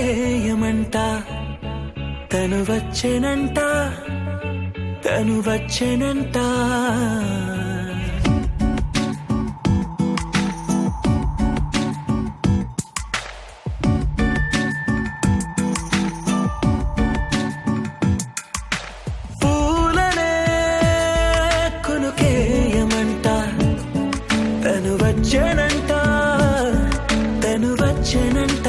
కొనుకేయమంట తను వచ్చెనంట తను వచ్చెనంట పూలనే కొనుకేయమంట తను వచ్చెనంట తను వచ్చెనంట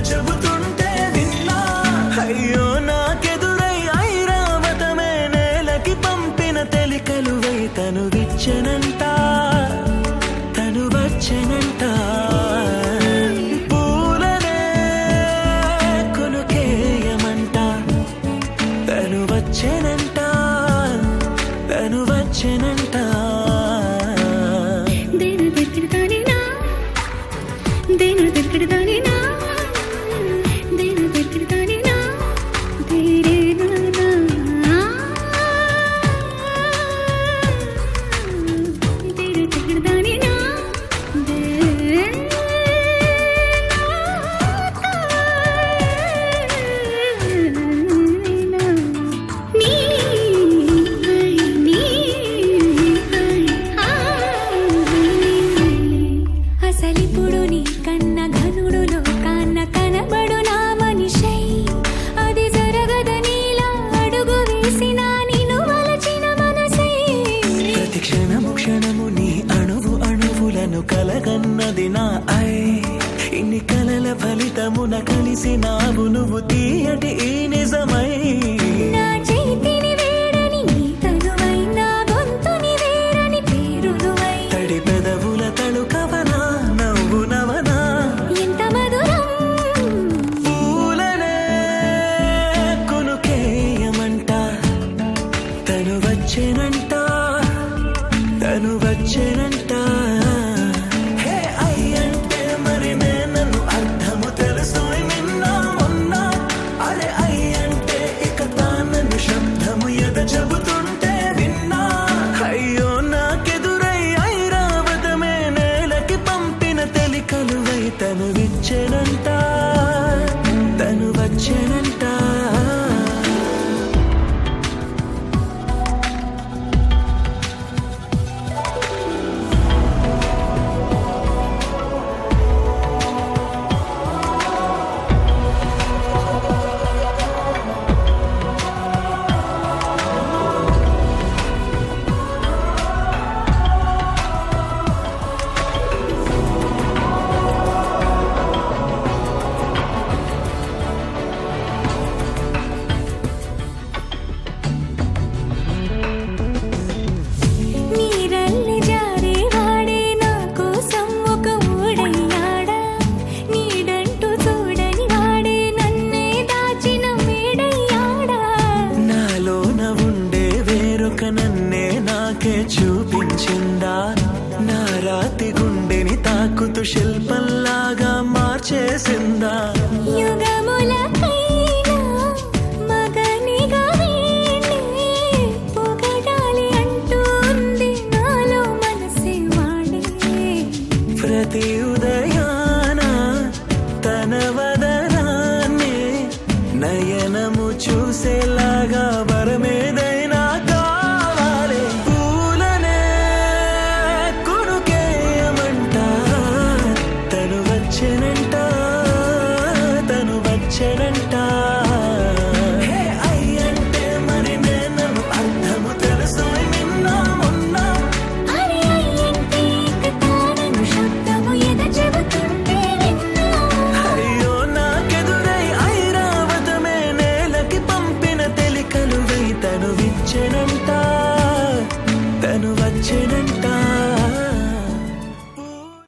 చెబుతుంటే విన్నా అయ్యో నాకెదురై ఐరావతమే నేలకి పంపిన తెలికలువై తను విచ్చెనంట తను వచ్చెనంట పూలనే కొనుకేయమంట తను వచ్చెనంట తను వచ్చెనంట దేను దగ్గరదానినా దేను దగ్గరదానినా అసలిప్పుడు నీ కన్న ఘనుడులో కాన్న కనబడు నా మనిషై అది జరగదనిలా అడుగు వేసిన నిన్ను వలచిన మనసై ప్రతి క్షణము క్షణము నీ అణువు అణువులను కలగన్నది నా ఐ ఇన్ని కలల ఫలితమున కలిసినావు నువ్వు తీయటి ఈ నిజమై నా చేతిని వేడని నీ తనువై నా గొంతుని వేడని పేరునువై తడి పెదవుల తళుకవనా నవ్వు నవనా ఎంత మధురం పూలనే కొనుకేయమంట తను వచ్చెనంట తను వచ్చెనంట చెబుతుంటే విన్నా అయ్యో నాకెదురై ఐరావతమే నేలకి పంపిన తెలికలువై తను విచ్చెనంట తను వచ్చెనంట నన్నే నాకే చూపించిందా నా రాతి గుండెని తాకుతూ శిల్పంలాగా మార్చేసిందా యుగములకైనా మగనిగా వీణ్ణి పొగడాలి అంటుంది నాలో మనసే వాడే ప్రతి ఉదయాన తన వదనాన్ని నయనము చూసేలాగా